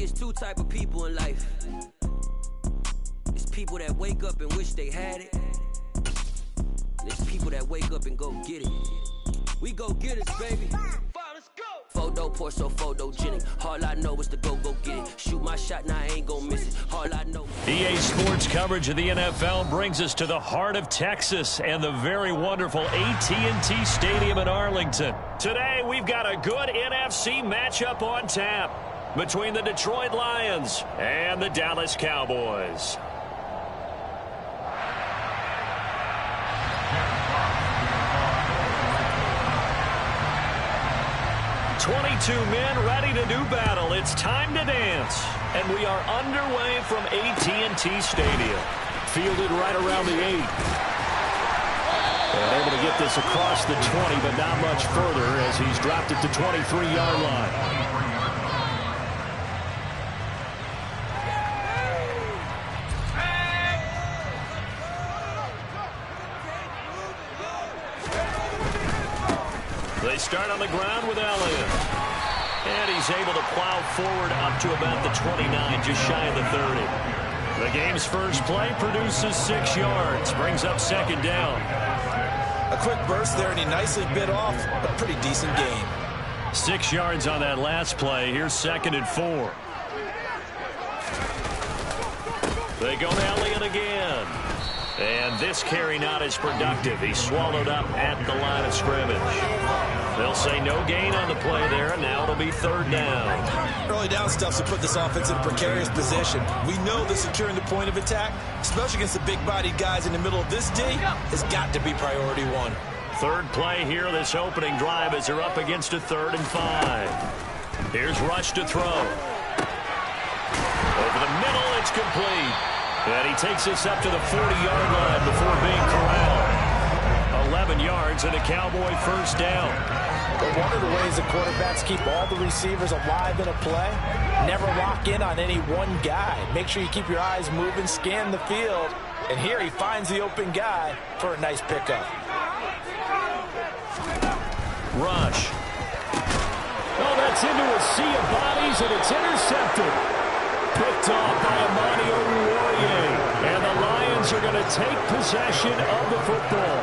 it's two type of people in life. It's people that wake up and wish they had it. And it's people that wake up and go get it. We go get it, baby. Photo, Porso, photogenic. All I know is to go get it. Shoot my shot, now I ain't gon' miss it. All I know. EA Sports coverage of the NFL brings us to the heart of Texas and the very wonderful AT&T Stadium in Arlington. Today, we've got a good NFC matchup on tap between the Detroit Lions and the Dallas Cowboys. 22 men ready to do battle. It's time to dance. And we are underway from AT&T Stadium. Fielded right around the 8. And able to get this across the 20, but not much further as he's dropped it to 23-yard line. They start on the ground with Elliott. And he's able to plow forward up to about the 29, just shy of the 30. The game's first play produces 6 yards, brings up second down. A quick burst there, and he nicely bit off a pretty decent gain. 6 yards on that last play. Here's 2nd and 4. They go to Elliott again. And this carry not as productive. He's swallowed up at the line of scrimmage. They'll say no gain on the play there, and now it'll be 3rd down. Early down stuff to put this offense in a precarious position. We know that securing the point of attack, especially against the big-bodied guys in the middle of this D, has got to be priority 1. 3rd play here, this opening drive, as they're up against a 3rd and 5. Here's Rush to throw. Over the middle, it's complete. And he takes this up to the 40-yard line before being corralled. 11 yards and a Cowboy first down. But one of the ways the quarterbacks keep all the receivers alive in a play, never lock in on any one guy. Make sure you keep your eyes moving, scan the field. And here he finds the open guy for a nice pickup. Rush. Oh, that's into a sea of bodies, and it's intercepted. Picked off by Amani Oruwariye. And the Lions are going to take possession of the football.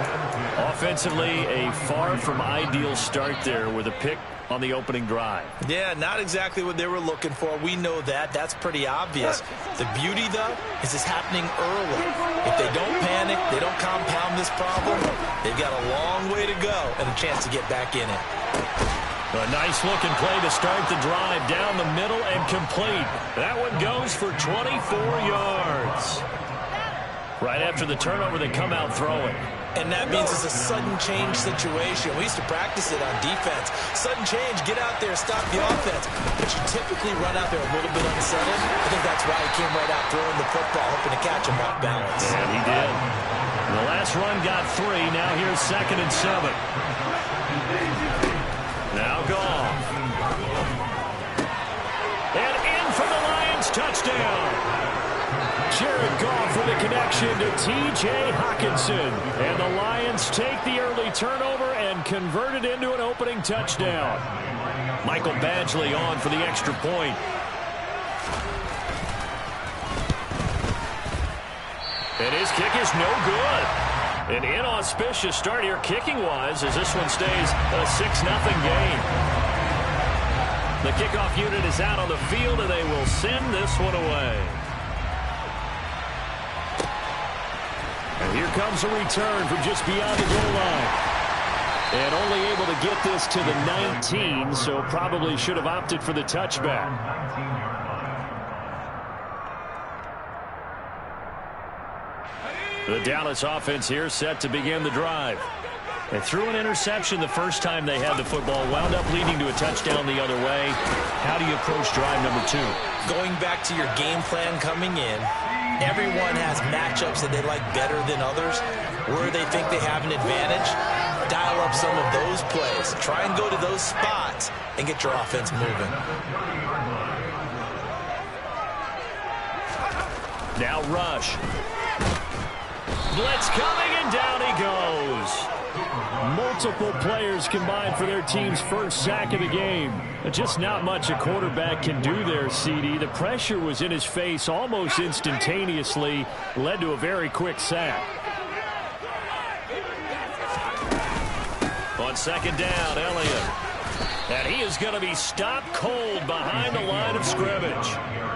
Offensively, a far from ideal start there with a pick on the opening drive. Yeah, not exactly what they were looking for. We know that. That's pretty obvious. The beauty, though, is it's happening early. If they don't panic, they don't compound this problem, they've got a long way to go and a chance to get back in it. A nice-looking play to start the drive down the middle and complete. That one goes for 24 yards. Right after the turnover, they come out throwing. And that means it's a sudden change situation. We used to practice it on defense. Sudden change, get out there, stop the offense. But you typically run out there a little bit unsettled. I think that's why he came right out throwing the football, hoping to catch him off balance. And he did. The last run got 3. Now here's 2nd and 7. Now Goff. And in for the Lions touchdown. Jared Goff with a connection to T.J. Hockenson. And the Lions take the early turnover and convert it into an opening touchdown. Michael Badgley on for the extra point. And his kick is no good. An inauspicious start here kicking-wise as this one stays a 6-0 game. The kickoff unit is out on the field, and they will send this one away. And here comes a return from just beyond the goal line. And only able to get this to the 19, so probably should have opted for the touchback. The Dallas offense here set to begin the drive. They threw an interception the first time they had the football, wound up leading to a touchdown the other way. How do you approach drive number 2? Going back to your game plan coming in, everyone has matchups that they like better than others. Where they think they have an advantage, dial up some of those plays. Try and go to those spots and get your offense moving. Now Rush. Blitz coming, and down he goes. Multiple players combined for their team's first sack of the game. Just not much a quarterback can do there, CD. The pressure was in his face almost instantaneously, led to a very quick sack. On second down, Elliott. And he is going to be stopped cold behind the line of scrimmage.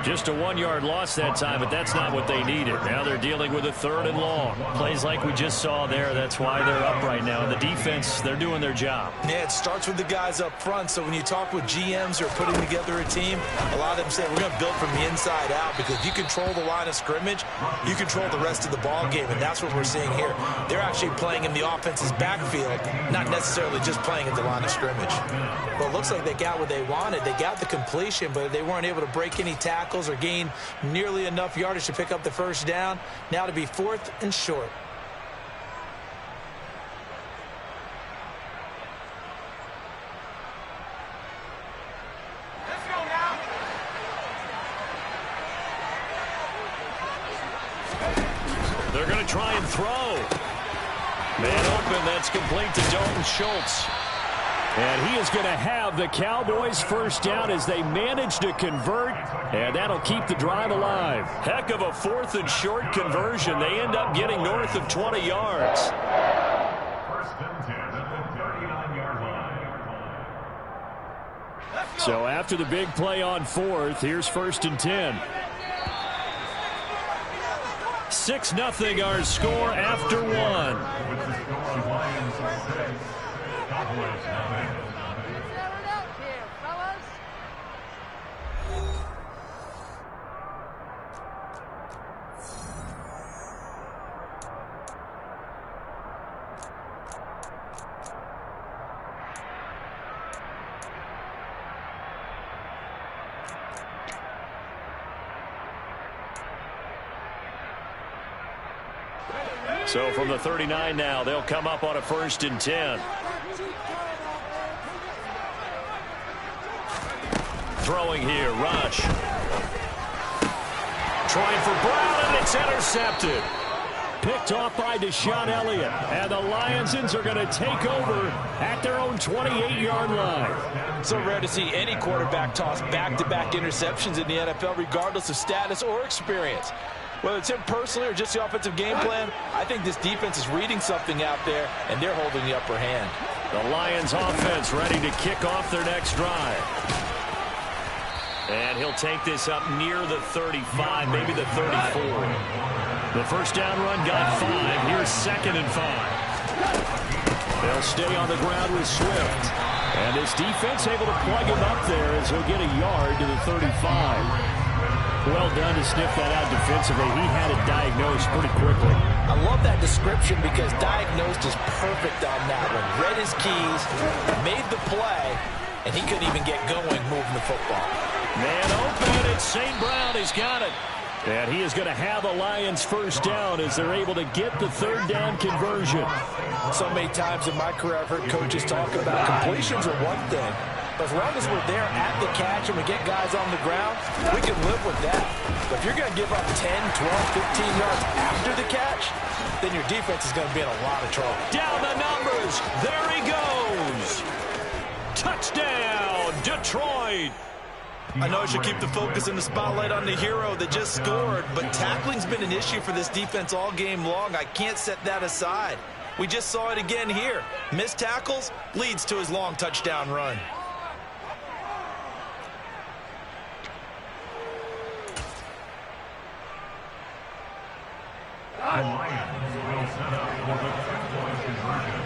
Just a 1-yard loss that time, but that's not what they needed. Now they're dealing with a 3rd and long. Plays like we just saw there. That's why they're up right now. And the defense, they're doing their job. Yeah, it starts with the guys up front. So when you talk with GMs who are putting together a team, a lot of them say we're going to build from the inside out, because if you control the line of scrimmage, you control the rest of the ball game, and that's what we're seeing here. They're actually playing in the offense's backfield, not necessarily just playing at the line of scrimmage. Well, it looks like they got what they wanted. They got the completion, but they weren't able to break any tackles or gain nearly enough yardage to pick up the first down. Now to be 4th and short. Let's go now. They're going to try and throw. Man open, that's complete to Dalton Schultz. And he is going to have the Cowboys first down as they manage to convert, and that'll keep the drive alive. Heck of a 4th and short conversion. They end up getting north of 20 yards. First and 10 at the 39-yard line. So after the big play on 4th, here's 1st and 10. 6-0 our score after 1. With the score, Lions 6, Cowboys nothing. So from the 39 now, they'll come up on a 1st and 10. Throwing here, Rush. Trying for Brown, and it's intercepted. Picked off by Deshaun Elliott. And the Lionsons are going to take over at their own 28-yard line. So rare to see any quarterback toss back-to-back interceptions in the NFL, regardless of status or experience. Whether it's him personally or just the offensive game plan, I think this defense is reading something out there, and they're holding the upper hand. The Lions offense ready to kick off their next drive. And he'll take this up near the 35, maybe the 34. The first down run got 5. Here's 2nd and 5. They'll stay on the ground with Swift. And his defense able to plug him up there as he'll get a yard to the 35. Well done to sniff that out defensively. He had it diagnosed pretty quickly. I love that description because diagnosed is perfect on that one. Read his keys, made the play, and he couldn't even get going moving the football. Man open, it's St. Brown. He's got it. And he is going to have the Lions first down as they're able to get the 3rd down conversion. So many times in my career I've heard coaches talking about completions are one thing. But as long as we're there at the catch and we get guys on the ground, we can live with that. But if you're going to give up 10, 12, 15 yards after the catch, then your defense is going to be in a lot of trouble. Down the numbers. There he goes. Touchdown, Detroit. I know I should keep the focus and the spotlight on the hero that just scored, but tackling's been an issue for this defense all game long. I can't set that aside. We just saw it again here. Missed tackles leads to his long touchdown run. The Lions will set up for the 3-point conversion.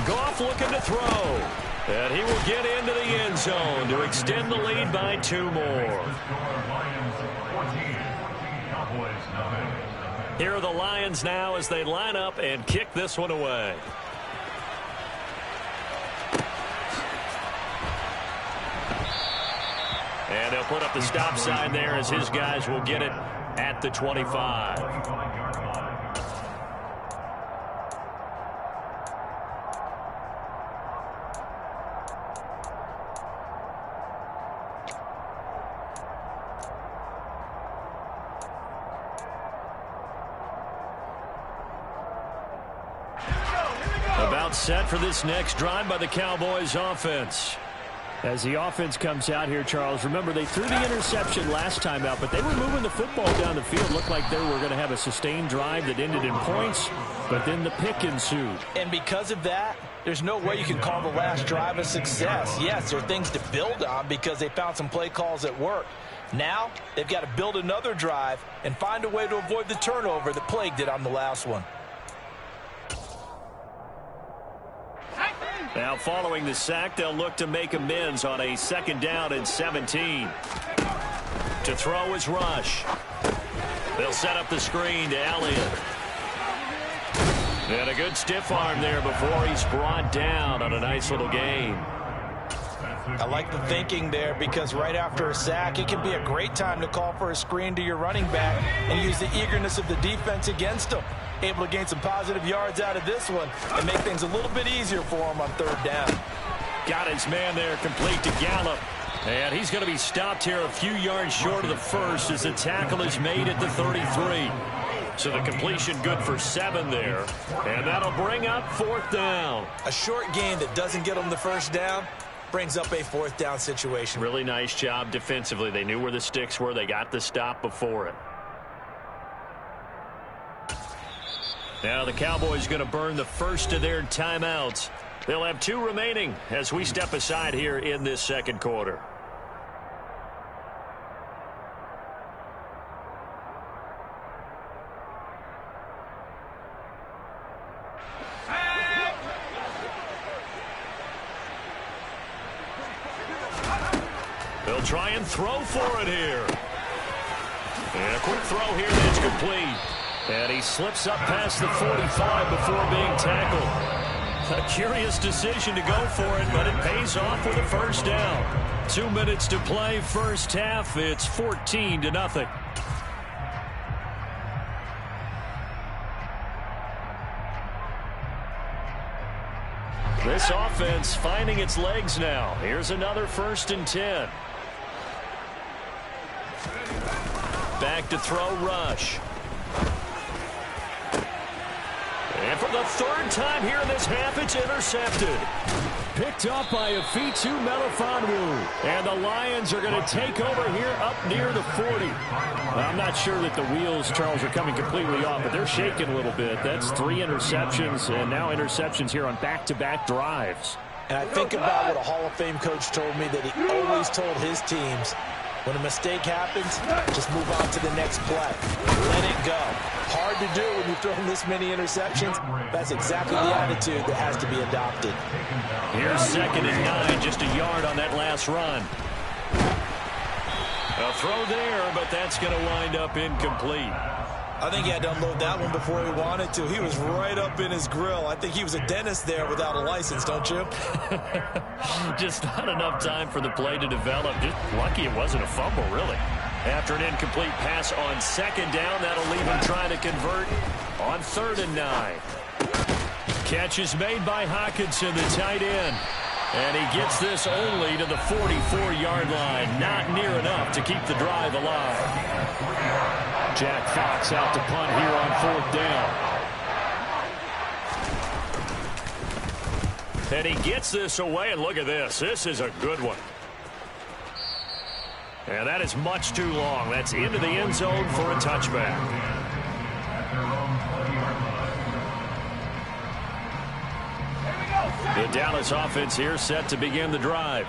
Goff looking to throw. And he will get into the end zone to extend the lead by 2 more. Here are the Lions now as they line up and kick this one away. And they'll put up the stop sign there as his guys will get it at the 25. Timeout set for this next drive by the Cowboys offense. As the offense comes out here, Charles, remember they threw the interception last time out, but they were moving the football down the field. Looked like they were going to have a sustained drive that ended in points, but then the pick ensued. And because of that, there's no way you can call the last drive a success. Yes, there are things to build on because they found some play calls that work. Now, they've got to build another drive and find a way to avoid the turnover that plagued it on the last one. Now, following the sack, they'll look to make amends on a 2nd down and 17. To throw is Rush. They'll set up the screen to Elliott. And a good stiff arm there before he's brought down on a nice little gain. I like the thinking there because right after a sack, it can be a great time to call for a screen to your running back and use the eagerness of the defense against him. Able to gain some positive yards out of this one and make things a little bit easier for him on 3rd down. Got his man there complete to Gallup. And he's going to be stopped here a few yards short of the first as the tackle is made at the 33. So the completion good for 7 there. And that'll bring up 4th down. A short gain that doesn't get him the 1st down brings up a 4th down situation. Really nice job defensively. They knew where the sticks were. They got the stop before it. Now the Cowboys going to burn the first of their timeouts. They'll have 2 remaining as we step aside here in this 2nd quarter. They'll try and throw for it here. And a quick throw here that's complete. And he slips up past the 45 before being tackled. A curious decision to go for it, but it pays off with a 1st down. 2 minutes to play, 1st half. It's 14-0. This offense finding its legs now. Here's another 1st and 10. Back to throw Rush. And for the 3rd time here in this half, it's intercepted. Picked up by Afitu Melifonwu. And the Lions are going to take over here up near the 40. I'm not sure that the wheels, Charles, are coming completely off, but they're shaking a little bit. That's 3 interceptions, and now interceptions here on back-to-back drives. And I think about what a Hall of Fame coach told me that he always told his teams, when a mistake happens, just move on to the next play. Let it go. Hard to do when you've thrown this many interceptions. That's exactly the attitude that has to be adopted. Here's 2nd and 9, just a yard on that last run. A throw there, but that's going to wind up incomplete. I think he had to unload that one before he wanted to. He was right up in his grill. I think he was a dentist there without a license, don't you? Just not enough time for the play to develop. Just lucky it wasn't a fumble, really. After an incomplete pass on 2nd down, that'll leave him trying to convert on 3rd and 9. Catch is made by Hockenson, the tight end. And he gets this only to the 44-yard line. Not near enough to keep the drive alive. Jack Fox out to punt here on 4th down. And he gets this away, and look at this. This is a good one. And that is much too long. That's into the end zone for a touchback. The Dallas offense here set to begin the drive.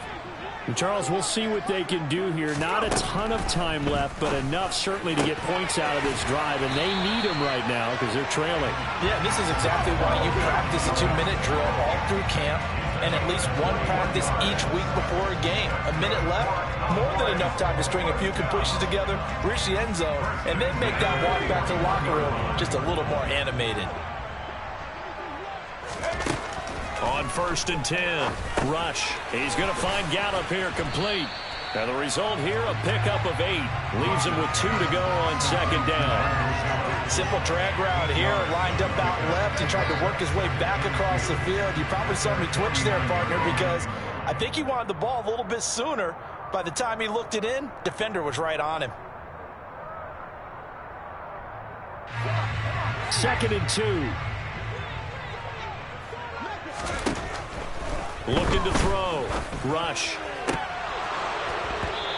And Charles, we'll see what they can do here. Not a ton of time left, but enough certainly to get points out of this drive, and they need them right now because they're trailing. Yeah, this is exactly why you practice a 2-minute drill all through camp and at least one practice each week before a game. A minute left, more than enough time to string a few completions together, reach the end zone, and then make that walk back to the locker room just a little more animated. On 1st and 10, Rush. He's going to find Gallup here complete. And the result here, a pickup of 8. Leaves him with 2 to go on 2nd down. Simple drag route here, lined up out left and tried to work his way back across the field. You probably saw me twitch there, partner, because I think he wanted the ball a little bit sooner. By the time he looked it in, defender was right on him. 2nd and 2. Looking to throw. Rush.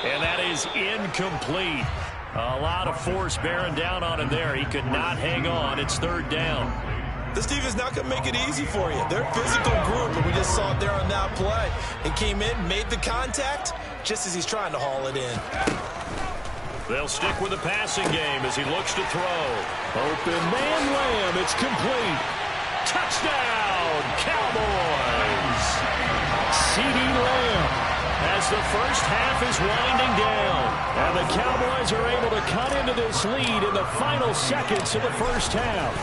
And that is incomplete. A lot of force bearing down on him there. He could not hang on. It's third down. This defense is not going to make it easy for you. They're a physical group, and we just saw it there on that play. He came in, made the contact, just as he's trying to haul it in. They'll stick with the passing game as he looks to throw. Open man Lamb. It's complete. Touchdown, Cowboys. CeeDee Lamb as the first half is winding down. And the Cowboys are able to cut into this lead in the final seconds of the first half.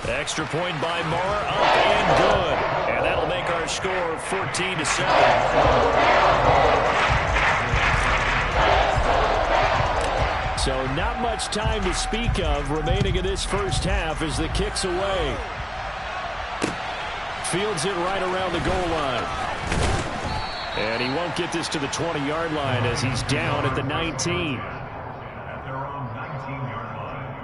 Extra point by Moore, up and good. And that'll make our score 14-7. So not much time to speak of remaining in this first half as the kick's away. Fields it right around the goal line. And he won't get this to the 20-yard line as he's down at the 19. At their own 19-yard line.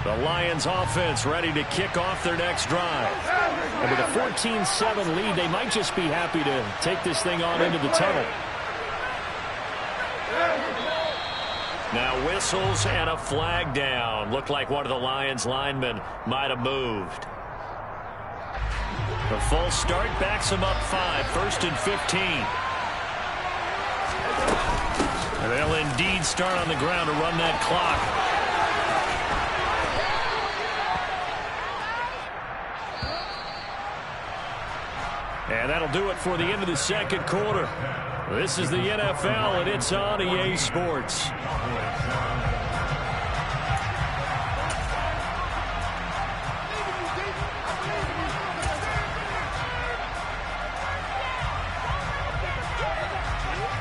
The Lions offense ready to kick off their next drive. And with a 14-7 lead, they might just be happy to take this thing on into the tunnel. Now whistles and a flag down. Looked like one of the Lions linemen might have moved. The false start backs him up 5, 1st and 15. And they'll indeed start on the ground to run that clock. And that'll do it for the end of the second quarter. This is the NFL, and it's on EA Sports.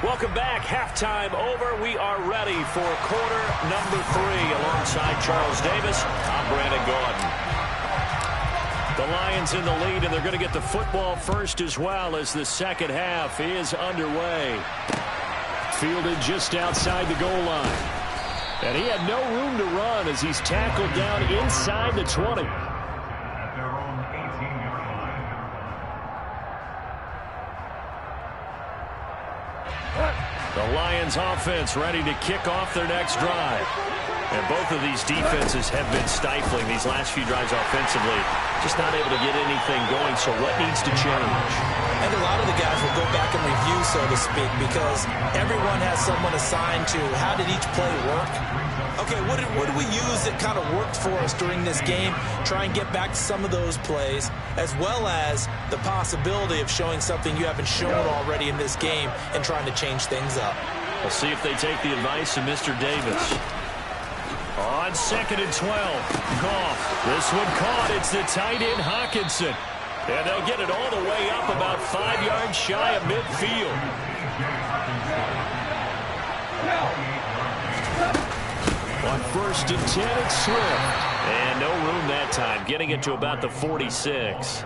Welcome back. Halftime over. We are ready for quarter number 3. Alongside Charles Davis, I'm Brandon Gordon. The Lions in the lead, and they're going to get the football first as well as the second half is underway. Fielded just outside the goal line. And he had no room to run as he's tackled down inside the 20. At their own 18-yard line. The Lions offense ready to kick off their next drive. And both of these defenses have been stifling these last few drives offensively. Just not able to get anything going, so what needs to change? And a lot of the guys will go back and review, so to speak, because everyone has someone assigned to how did each play work. Okay, what did we use that kind of worked for us during this game? Try and get back to some of those plays, as well as the possibility of showing something you haven't shown already in this game and trying to change things up. We'll see if they take the advice of Mr. Davis. On 2nd and 12, Goff. This one caught. It's the tight end, Hawkinson. And they'll get it all the way up about 5 yards shy of midfield. On 1st and 10, it's Swift. And no room that time, getting it to about the 46.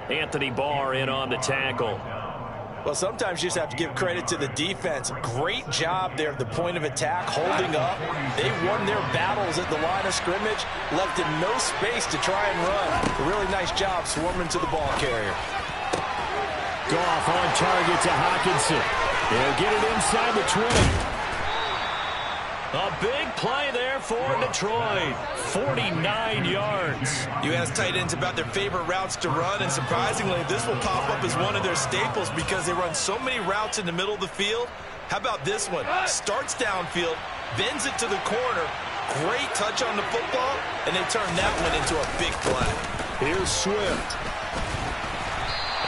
Anthony Barr in on the tackle. Well, sometimes you just have to give credit to the defense. Great job there at the point of attack, holding up. They won their battles at the line of scrimmage, left in no space to try and run. A really nice job swarming to the ball carrier. Goff on target to Hawkinson. They'll get it inside the 20. A big play there for Detroit. 49 yards. You ask tight ends about their favorite routes to run, and surprisingly, this will pop up as one of their staples because they run so many routes in the middle of the field. How about this one? Starts downfield, bends it to the corner. Great touch on the football, and they turn that one into a big play. Here's Swift.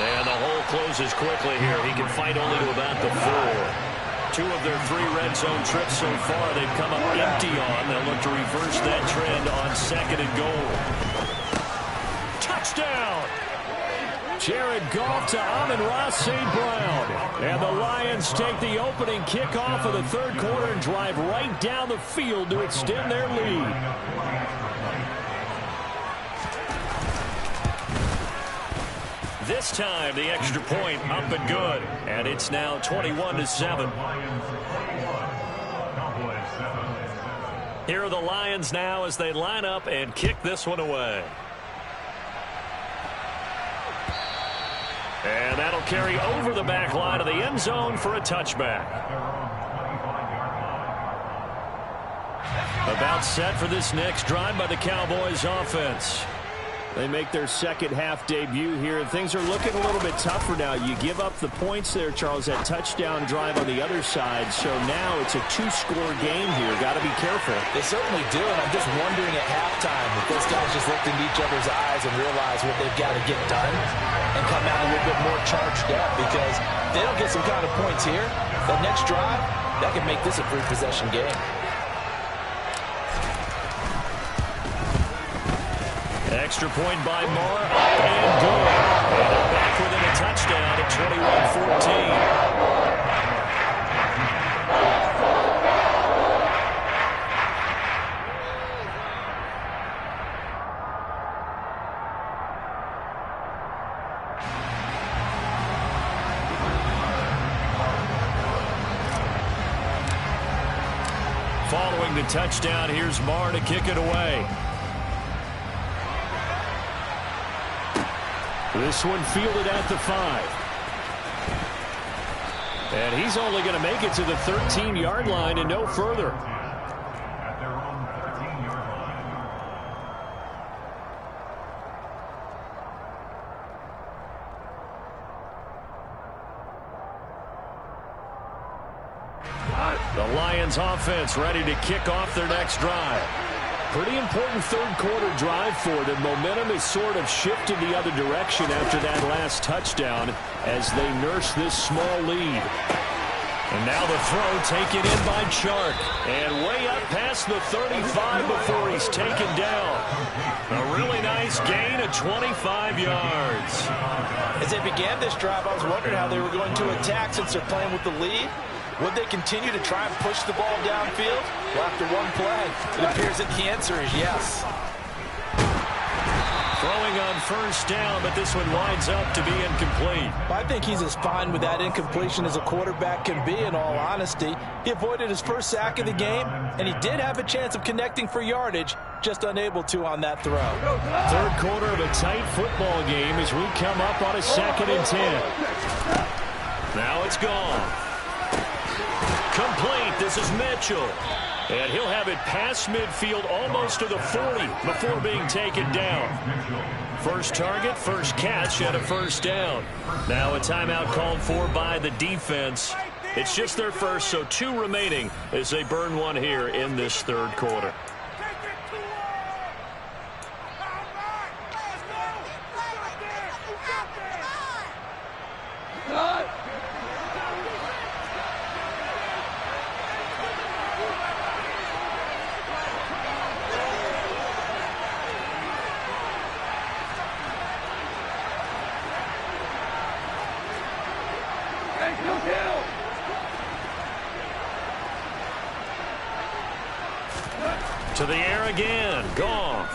And the hole closes quickly here. He can fight only to about the 4. 2 of their 3 red zone trips so far they've come up empty on. They'll look to reverse that trend on 2nd and goal. Touchdown! Jared Goff to Amon-Ra St. Brown. And the Lions take the opening kickoff of the 3rd quarter and drive right down the field to extend their lead. This time, the extra point up and good. And it's now 21-7. Here are the Lions now as they line up and kick this one away. And that'll carry over the back line of the end zone for a touchback. About set for this next drive by the Cowboys offense. They make their second half debut here. Things are looking a little bit tougher now. You give up the points there, Charles, that touchdown drive on the other side. So now it's a two-score game here. Got to be careful. They certainly do, and I'm just wondering at halftime if those guys just looked into each other's eyes and realize what they've got to get done and come out a little bit more charged up, because if they don't get some kind of points here, that next drive, that could make this a three-possession game. Extra point by Moore, up and good. And they're back within a touchdown at 21-14. Following the touchdown, here's Moore to kick it away. This one fielded at the 5. And he's only going to make it to the 13-yard line and no further. At their own 13-yard line. The Lions offense ready to kick off their next drive. Pretty important third quarter drive for them. Momentum is sort of shifted the other direction after that last touchdown as they nurse this small lead. And now the throw taken in by Chark. And way up past the 35 before he's taken down. A really nice gain of 25 yards. As they began this drive, I was wondering how they were going to attack since they're playing with the lead. Would they continue to try and push the ball downfield? Well, after one play, it appears that the answer is yes. Throwing on first down, but this one winds up to be incomplete. I think he's as fine with that incompletion as a quarterback can be, in all honesty. He avoided his first sack of the game, and he did have a chance of connecting for yardage, just unable to on that throw. Third quarter of a tight football game as we come up on a 2nd and 10. Now it's gone. Complete. This is Mitchell. And he'll have it past midfield almost to the 40 before being taken down. First target, first catch, and a first down. Now a timeout called for by the defense. It's just their first, so 2 remaining as they burn one here in this third quarter. To the air again. Goff.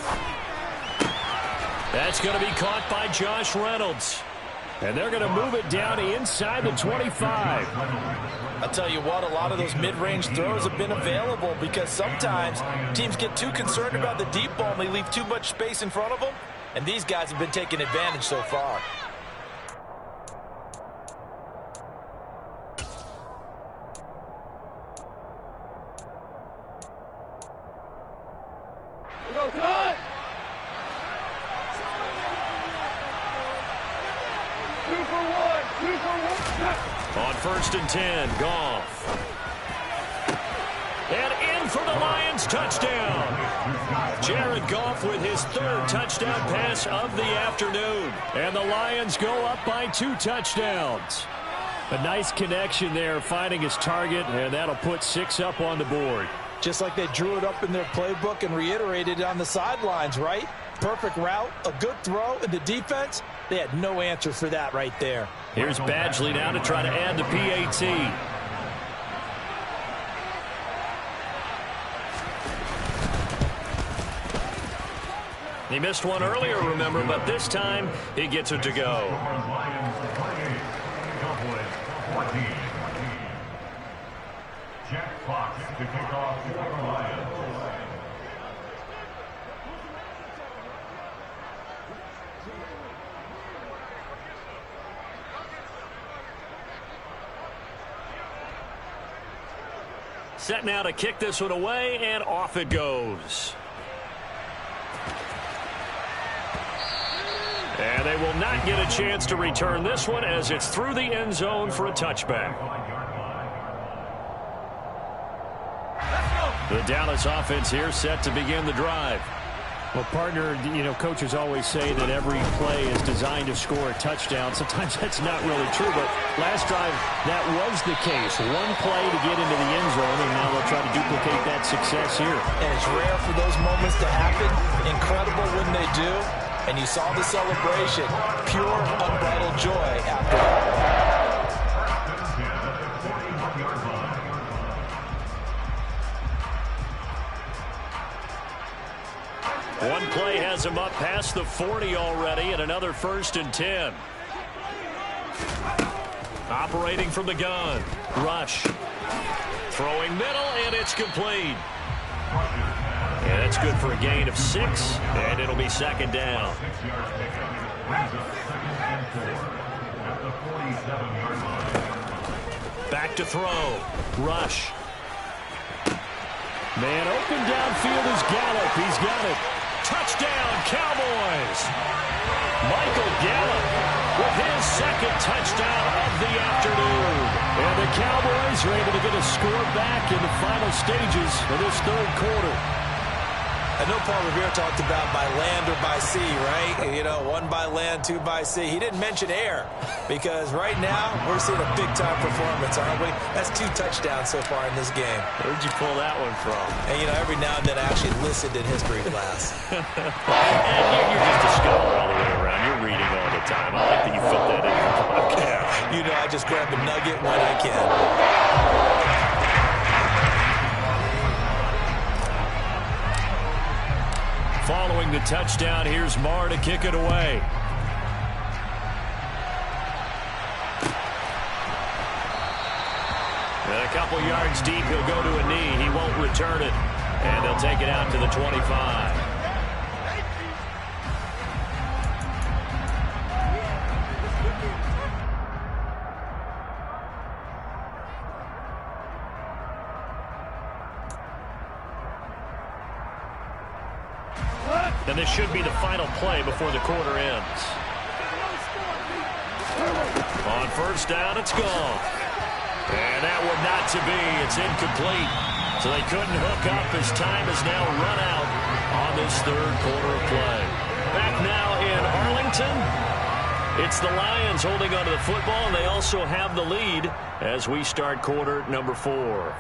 That's going to be caught by Josh Reynolds. And they're going to move it down inside the 25. I'll tell you what, a lot of those mid-range throws have been available because sometimes teams get too concerned about the deep ball and they leave too much space in front of them. And these guys have been taking advantage so far. On 1st and 10, Goff. And in for the Lions touchdown. Jared Goff with his 3rd touchdown pass of the afternoon. And the Lions go up by 2 touchdowns. A nice connection there, finding his target, and that'll put 6 up on the board. Just like they drew it up in their playbook and reiterated it on the sidelines, right? Perfect route, a good throw, and the defense, they had no answer for that right there. Here's Badgley now to try to add the PAT. He missed one earlier, remember, but this time he gets it to go. Jack Fox to kick off for the Lions. Set now to kick this one away, and off it goes. And they will not get a chance to return this one as it's through the end zone for a touchback. The Dallas offense here set to begin the drive. Well, partner, coaches always say that every play is designed to score a touchdown. Sometimes that's not really true, but last drive, that was the case. One play to get into the end zone, and now they'll try to duplicate that success here. And it's rare for those moments to happen. Incredible when they do. And you saw the celebration. Pure, unbridled joy after all. One play has him up past the 40 already, and another 1st and 10. Operating from the gun. Rush. Throwing middle, and it's complete. Yeah, that's good for a gain of 6, and it'll be 2nd down. Back to throw. Rush. Man open downfield is Gallup. He's got it. Touchdown, Cowboys! Michael Gallup with his 2nd touchdown of the afternoon. And the Cowboys are able to get a score back in the final stages of this 3rd quarter. I know Paul Revere talked about by land or by sea, right? One by land, 2 by sea. He didn't mention air because right now we're seeing a big-time performance, aren't we? That's 2 touchdowns so far in this game. Where'd you pull that one from? And, every now and then I actually listened in history class. And you're just a scholar all the way around. You're reading all the time. I like that you fit that in your podcast. I just grab a nugget when I can. Following the touchdown, here's Marr to kick it away. And a couple yards deep, he'll go to a knee. He won't return it. And they'll take it out to the 25. And this should be the final play before the quarter ends. On 1st down, it's gone. And that one not to be. It's incomplete. So they couldn't hook up as time has now run out on this 3rd quarter of play. Back now in Arlington. It's the Lions holding onto the football, and they also have the lead as we start quarter number 4.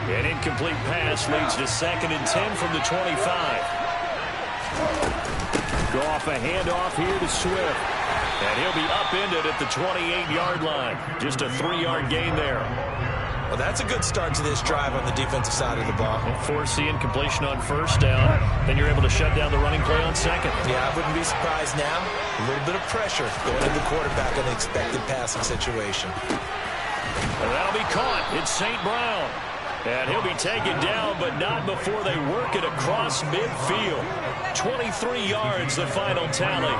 An incomplete pass leads to 2nd and 10 from the 25. Go off a handoff here to Swift. And he'll be upended at the 28-yard line. Just a 3-yard gain there. Well, that's a good start to this drive on the defensive side of the ball. Force the incompletion on 1st down. Then you're able to shut down the running play on 2nd. Yeah, I wouldn't be surprised now. A little bit of pressure going to the quarterback in an expected passing situation. And that'll be caught. It's St. Brown. And he'll be taken down, but not before they work it across midfield. 23 yards, the final tally.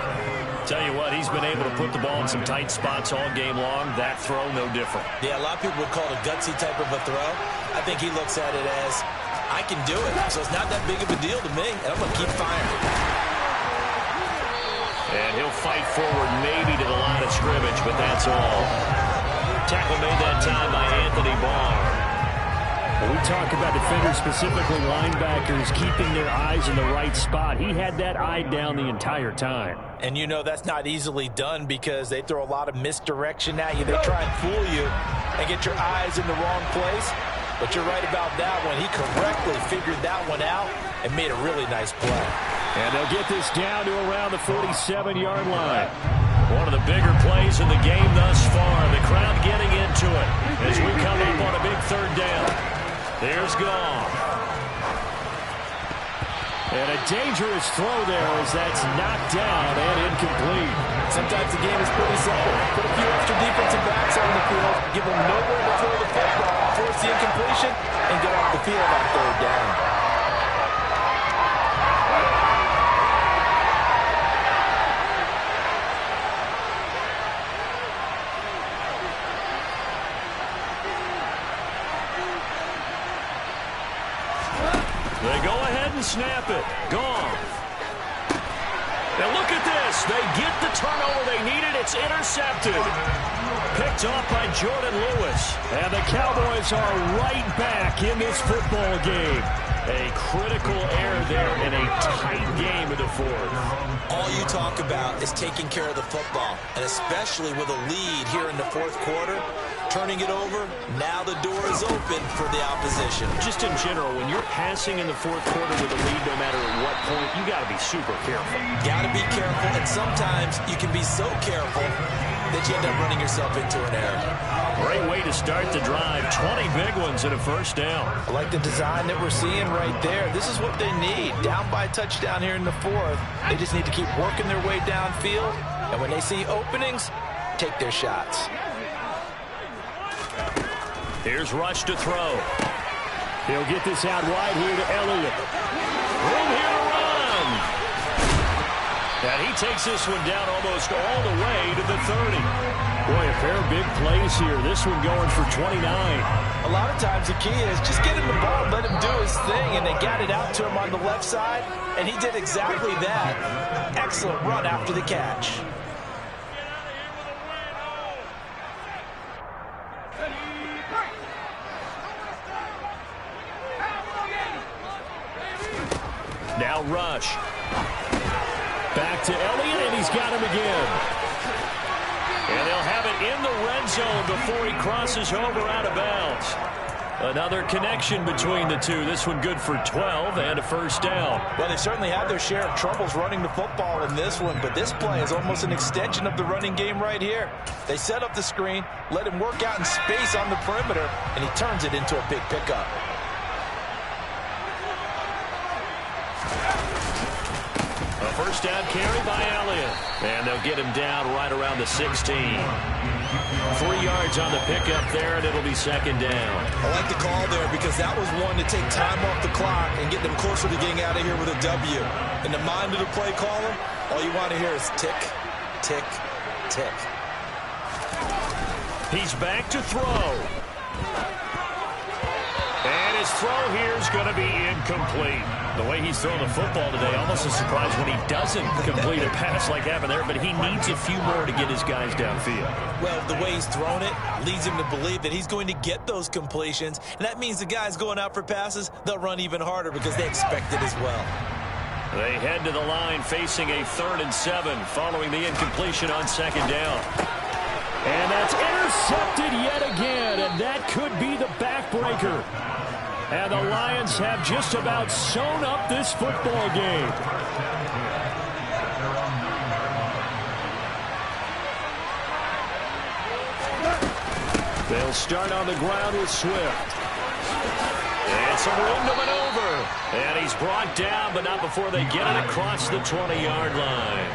Tell you what, he's been able to put the ball in some tight spots all game long. That throw, no different. Yeah, a lot of people would call it a gutsy type of a throw. I think he looks at it as, I can do it. So it's not that big of a deal to me, and I'm going to keep firing. And he'll fight forward maybe to the line of scrimmage, but that's all. Tackle made that time by Anthony Barr. When we talk about defenders, specifically linebackers, keeping their eyes in the right spot. He had that eye down the entire time. And that's not easily done because they throw a lot of misdirection at you. They try and fool you and get your eyes in the wrong place. But you're right about that one. He correctly figured that one out and made a really nice play. And they'll get this down to around the 47-yard line. One of the bigger plays in the game thus far. The crowd getting into it as we come up on a big 3rd down. There's Goff. And a dangerous throw there as that's knocked down and incomplete. Sometimes the game is pretty simple. Put a few extra defensive backs on the field, give them nowhere to throw the football, force the incompletion, and get off the field on 3rd down. snap it. Goff. And look at this. They get the turnover they needed. It's intercepted. Picked off by Jordan Lewis. And the Cowboys are right back in this football game. A critical error there in a tight game of the fourth. All you talk about is taking care of the football, and especially with a lead here in the fourth quarter, turning it over, now the door is open for the opposition. Just in general, when you're passing in the fourth quarter with a lead, no matter at what point, you got to be super careful. Got to be careful, and sometimes you can be so careful that you end up running yourself into an error. Great way to start the drive. 20 big ones and a first down. I like the design that we're seeing right there. This is what they need. Down by a touchdown here in the fourth. They just need to keep working their way downfield. And when they see openings, take their shots. Here's Rush to throw. He'll get this out wide here to Elliott. Room here to run. And he takes this one down almost all the way to the 30. Boy, a pair of big plays here. This one going for 29. A lot of times the key is just get him the ball and let him do his thing, and they got it out to him on the left side, and he did exactly that. Excellent run after the catch. Now Rush. Back to Elliott, and he's got him again. And they'll have it in the red zone before he crosses over out of bounds. Another connection between the two. This one good for 12 and a first down. Well, they certainly had their share of troubles running the football in this one, but this play is almost an extension of the running game right here. They set up the screen, let him work out in space on the perimeter, and he turns it into a big pickup. A first down carry by Elliott. And they'll get him down right around the 16. 3 yards on the pickup there, and it'll be second down. I like the call there because that was one to take time off the clock and get them closer to getting out of here with a W. In the mind of the play caller, all you want to hear is tick, tick, tick. He's back to throw. And his throw here is going to be incomplete. The way he's throwing the football today, almost a surprise when he doesn't complete a pass like happened there, but he needs a few more to get his guys downfield. Well, the way he's thrown it leads him to believe that he's going to get those completions, and that means the guys going out for passes, they'll run even harder because they expect it as well. They head to the line facing a 3rd and 7 following the incompletion on second down. And that's intercepted yet again, and that could be the backbreaker. And the Lions have just about sewn up this football game. They'll start on the ground with Swift. And some room to maneuver. And he's brought down, but not before they get it across the 20-yard line.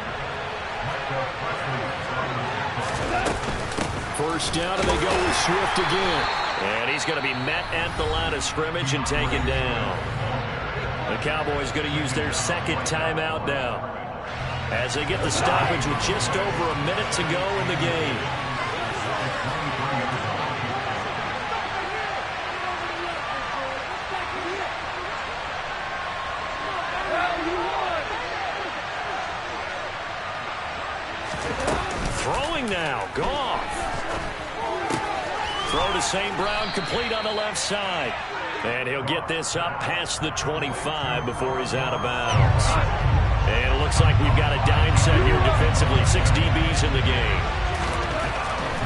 First down, and they go with Swift again. And he's going to be met at the line of scrimmage and taken down. The Cowboys going to use their second timeout now as they get the stoppage with just over a minute to go in the game. Throwing now, Goff. Throw to St. Brown, complete on the left side. And he'll get this up past the 25 before he's out of bounds. And it looks like we've got a dime set here defensively. 6 DBs in the game.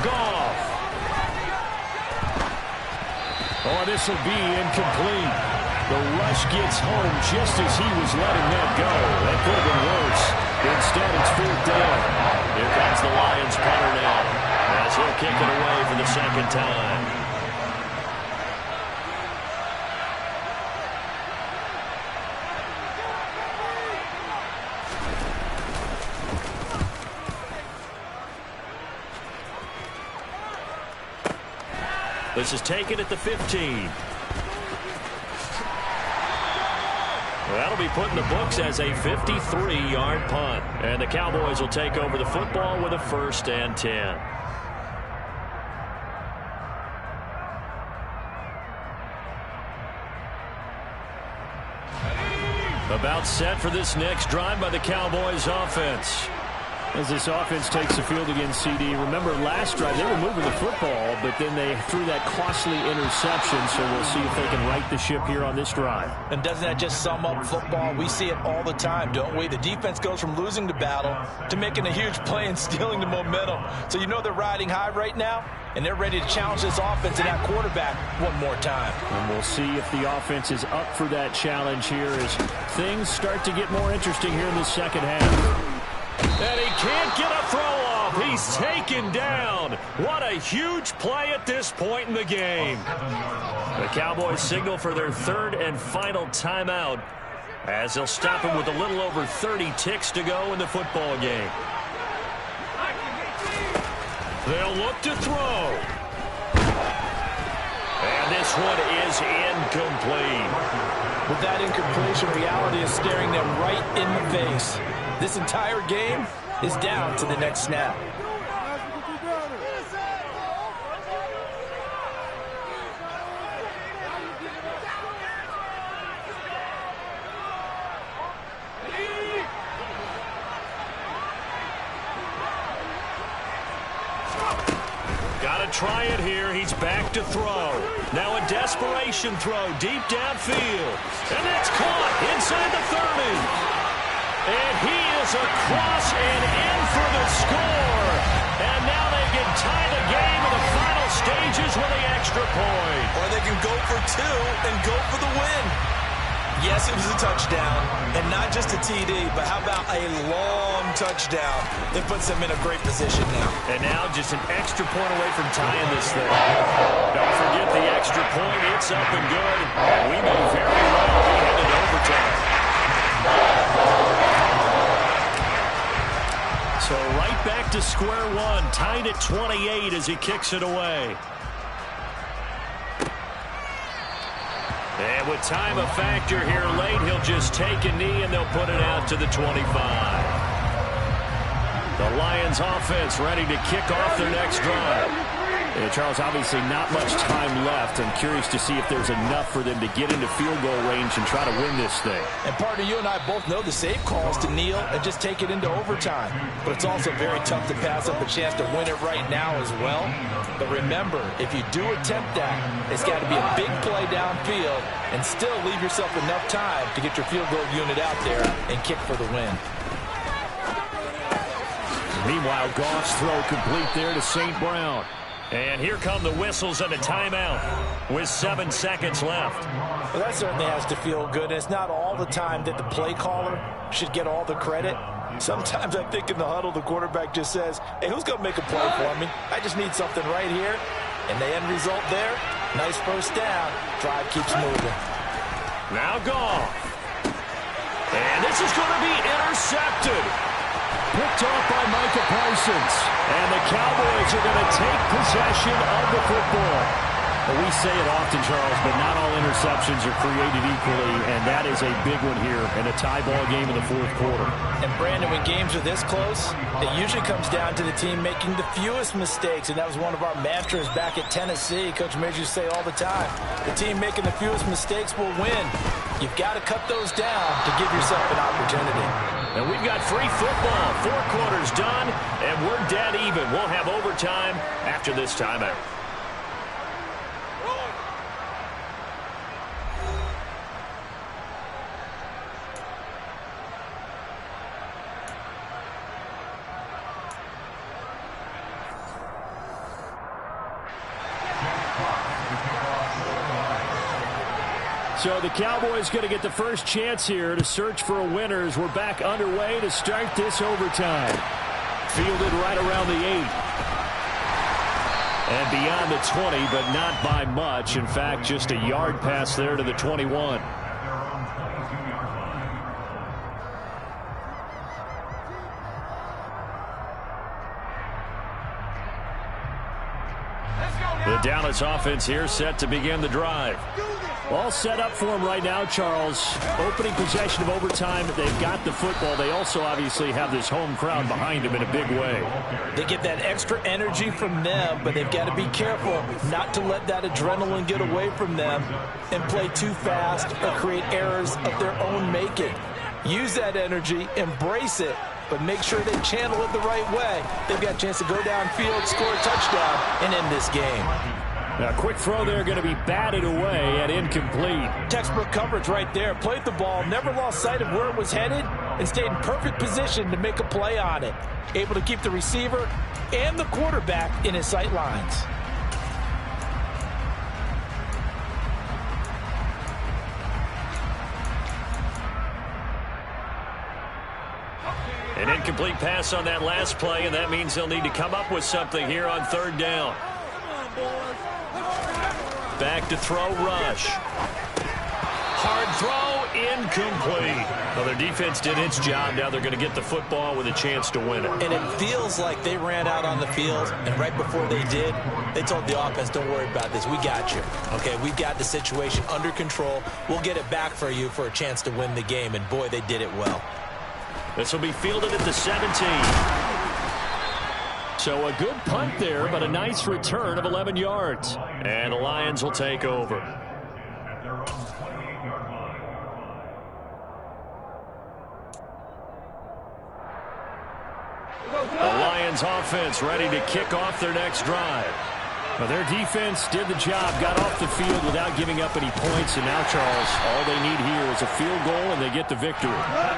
Goff. Oh, this will be incomplete. The rush gets home just as he was letting that go. That could have been worse. Instead, it's 4th down. Here comes the Lions punter now, as he'll kick it away for the second time. This is taken at the 15. That'll be put in the books as a 53-yard punt. And the Cowboys will take over the football with a 1st and 10. About set for this next drive by the Cowboys offense. As this offense takes the field against CD, remember last drive they were moving the football, but then they threw that costly interception, so we'll see if they can right the ship here on this drive. And doesn't that just sum up football? We see it all the time, don't we? The defense goes from losing the battle to making a huge play and stealing the momentum. So you know they're riding high right now, and they're ready to challenge this offense and that quarterback one more time. And we'll see if the offense is up for that challenge here as things start to get more interesting here in the second half. And he can't get a throw off. He's taken down. What a huge play at this point in the game. The Cowboys signal for their third and final timeout as they'll stop him with a little over 30 ticks to go in the football game. They'll look to throw. And this one is incomplete. With that incompletion, reality is staring them right in the face. This entire game is down to the next snap. Got to try it here. He's back to throw. Now a desperation throw deep downfield. And that's caught inside the 30. And he is across and in for the score. And now they can tie the game in the final stages with the extra point. Or they can go for two and go for the win. Yes, it was a touchdown, and not just a TD, but how about a long touchdown that puts them in a great position now. And now just an extra point away from tying this thing. Don't forget the extra point. It's up and good. And we may very well be headed to overtime. So right back to square one, tied at 28 as he kicks it away. And with time a factor here late, he'll just take a knee and they'll put it out to the 25. The Lions offense ready to kick off their next drive. Yeah, Charles, obviously not much time left. I'm curious to see if there's enough for them to get into field goal range and try to win this thing. And partner, you and I both know the safe call is to kneel and just take it into overtime. But it's also very tough to pass up a chance to win it right now as well. But remember, if you do attempt that, it's got to be a big play downfield and still leave yourself enough time to get your field goal unit out there and kick for the win. Meanwhile, Goff's throw complete there to St. Brown. And here come the whistles and a timeout with 7 seconds left. Well, that certainly has to feel good. And it's not all the time that the play caller should get all the credit. Sometimes I think in the huddle, the quarterback just says, hey, who's going to make a play for me? I just need something right here. And the end result there, nice first down. Drive keeps moving. Now Goff. And this is going to be intercepted. Picked off by Micah Parsons. And the Cowboys are going to take possession of the football. Well, we say it often, Charles, but not all interceptions are created equally, and that is a big one here in a tie ball game in the fourth quarter. And, Brandon, when games are this close, it usually comes down to the team making the fewest mistakes, and that was one of our mantras back at Tennessee. Coach Major used to say all the time, the team making the fewest mistakes will win. You've got to cut those down to give yourself an opportunity. And we've got free football. 4 quarters done, and we're dead even. We'll have overtime after this timeout. So the Cowboys going to get the first chance here to search for a winner as we're back underway to start this overtime. Fielded right around the 8. And beyond the 20, but not by much. In fact, just a yard pass there to the 21. The Dallas offense here set to begin the drive. All set up for them right now, Charles. Opening possession of overtime. They've got the football. They also obviously have this home crowd behind them in a big way. They get that extra energy from them, but they've got to be careful not to let that adrenaline get away from them and play too fast or create errors of their own making. Use that energy, embrace it, but make sure they channel it the right way. They've got a chance to go downfield, score a touchdown, and end this game. A quick throw there going to be batted away at incomplete. Textbook coverage right there. Played the ball, never lost sight of where it was headed, and stayed in perfect position to make a play on it. Able to keep the receiver and the quarterback in his sight lines. An incomplete pass on that last play, and that means they'll need to come up with something here on third down. Back to throw, Rush. Hard throw, incomplete. Well, their defense did its job. Now they're going to get the football with a chance to win it. And it feels like they ran out on the field, and right before they did, they told the offense, don't worry about this. We got you. Okay, we've got the situation under control. We'll get it back for you for a chance to win the game, and boy, they did it well. This will be fielded at the 17. So a good punt there, but a nice return of 11 yards. And the Lions will take over. The Lions offense ready to kick off their next drive. Well, their defense did the job, got off the field without giving up any points, and now, Charles, all they need here is a field goal, and they get the victory.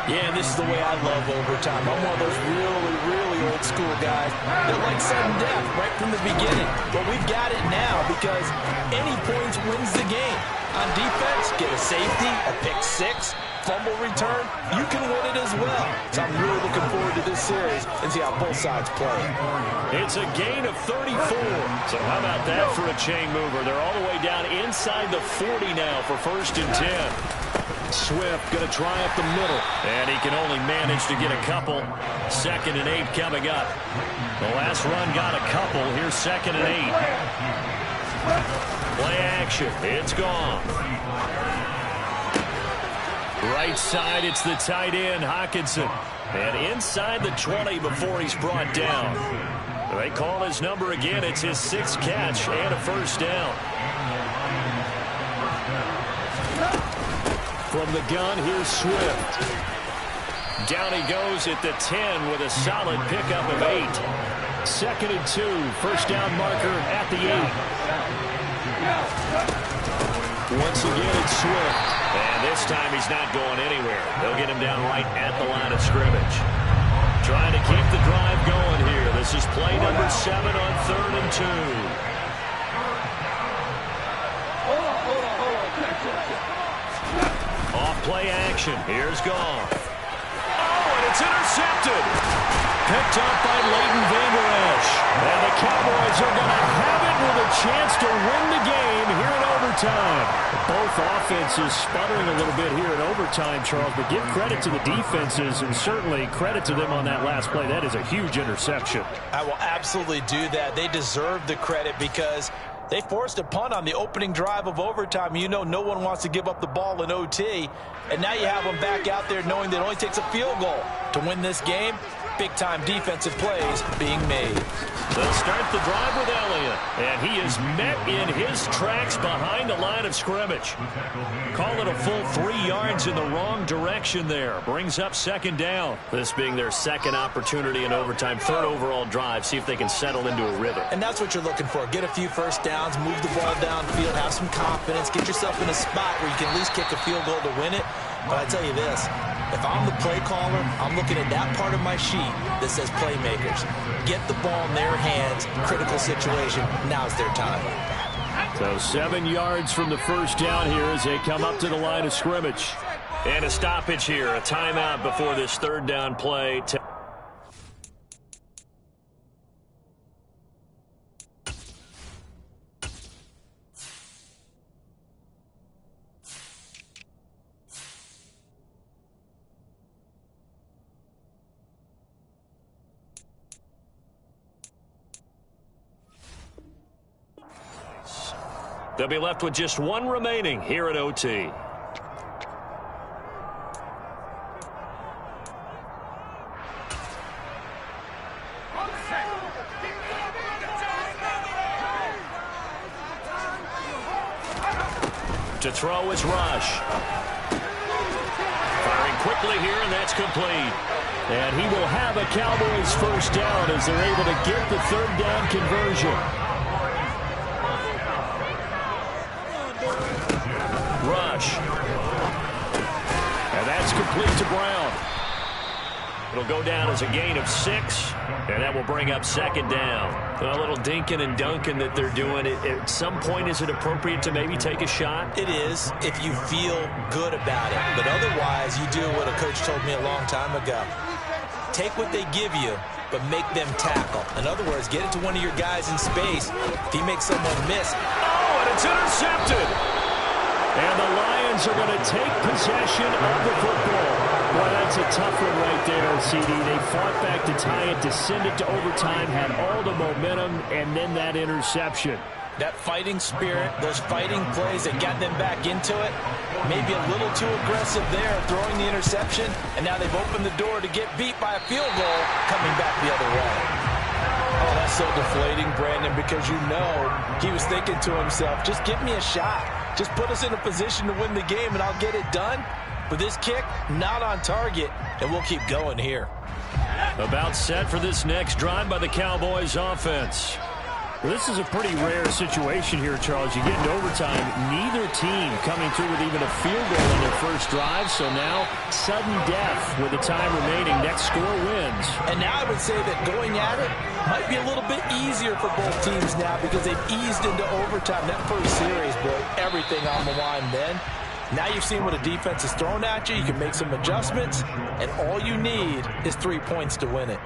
Yeah, and this is the way I love overtime. I'm one of those really, really old school guys that like sudden death right from the beginning. But we've got it now because any points wins the game. On defense, get a safety, a pick six, fumble return, you can win it as well. So I'm really looking forward to this series and see how both sides play. It's a gain of 34. So how about that for a chain mover? They're all the way down inside the 40 now for 1st and 10. Swift going to try up the middle. And he can only manage to get a couple. 2nd and 8 coming up. The last run got a couple. Here's 2nd and 8. Play action. It's gone. Right side, it's the tight end, Hockenson. And inside the 20 before he's brought down. They call his number again. It's his 6th catch and a 1st down. From the gun, here's Swift. Down he goes at the 10 with a solid pickup of 8. 2nd and 2, 1st down marker at the 8. Once again, it's Swift. And this time he's not going anywhere. They'll get him down right at the line of scrimmage. Trying to keep the drive going here. This is play number 7 on 3rd and 2. Off play action. Here's Goff. Oh, and it's intercepted. Picked up by Leighton Vander Esch. And the Cowboys are going to have it with a chance to win the game here in overtime. Both offenses sputtering a little bit here in overtime, Charles, but give credit to the defenses and certainly credit to them on that last play. That is a huge interception. I will absolutely do that. They deserve the credit because they forced a punt on the opening drive of overtime. You know no one wants to give up the ball in OT. And now you have them back out there knowing that it only takes a field goal to win this game. Big-time defensive plays being made. They'll start the drive with Elliott. And he is met in his tracks behind the line of scrimmage. Call it a full 3 yards in the wrong direction there. Brings up 2nd down. This being their 2nd opportunity in overtime, 3rd overall drive. See if they can settle into a rhythm. And that's what you're looking for. Get a few 1st downs, move the ball downfield, have some confidence, get yourself in a spot where you can at least kick a field goal to win it. But I tell you this, if I'm the play caller, I'm looking at that part of my sheet that says playmakers. Get the ball in their hands, critical situation, now's their time. So 7 yards from the 1st down here as they come up to the line of scrimmage. And a stoppage here, a timeout before this 3rd down play. They'll be left with just one remaining here at OT. To throw is Rush. Firing quickly here, and that's complete. And he will have a Cowboys first down as they're able to get the third down conversion. Rush. And that's complete to Brown. It'll go down as a gain of 6, and that will bring up second down. A little dinking and dunking that they're doing. At some point, is it appropriate to maybe take a shot? It is if you feel good about it. But otherwise, you do what a coach told me a long time ago. Take what they give you, but make them tackle. In other words, get it to one of your guys in space. If he makes someone miss. Oh, and it's intercepted. And the Lions are going to take possession of the football. Boy, that's a tough one right there, CD. They fought back to tie it, to send it to overtime, had all the momentum, and then that interception. That fighting spirit, those fighting plays that got them back into it, maybe a little too aggressive there, throwing the interception, and now they've opened the door to get beat by a field goal coming back the other way. Oh, that's so deflating, Brandon, because you know he was thinking to himself, just give me a shot. Just put us in a position to win the game, and I'll get it done. But this kick, not on target, and we'll keep going here. About set for this next drive by the Cowboys offense. Well, this is a pretty rare situation here, Charles. You get into overtime, neither team coming through with even a field goal on their first drive, so now sudden death with the time remaining. Next score wins. And now I would say that going at it might be a little bit easier for both teams now because they've eased into overtime. That first series, bro, everything on the line then. Now you've seen what a defense is thrown at you. You can make some adjustments, and all you need is 3 points to win it.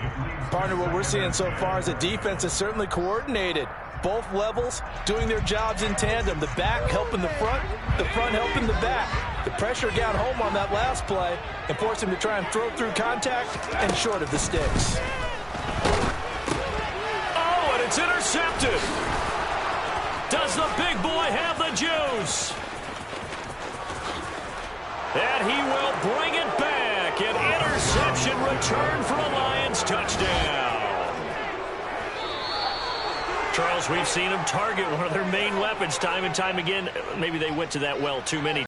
Partner, what we're seeing so far is the defense is certainly coordinated. Both levels doing their jobs in tandem. The back helping the front helping the back. The pressure got home on that last play and forced him to try and throw through contact and short of the sticks. Oh, and it's intercepted. Does the big boy have the juice? And he will bring it back. An interception return for a Lions touchdown. Charles, we've seen them target one of their main weapons time and time again. Maybe they went to that well too many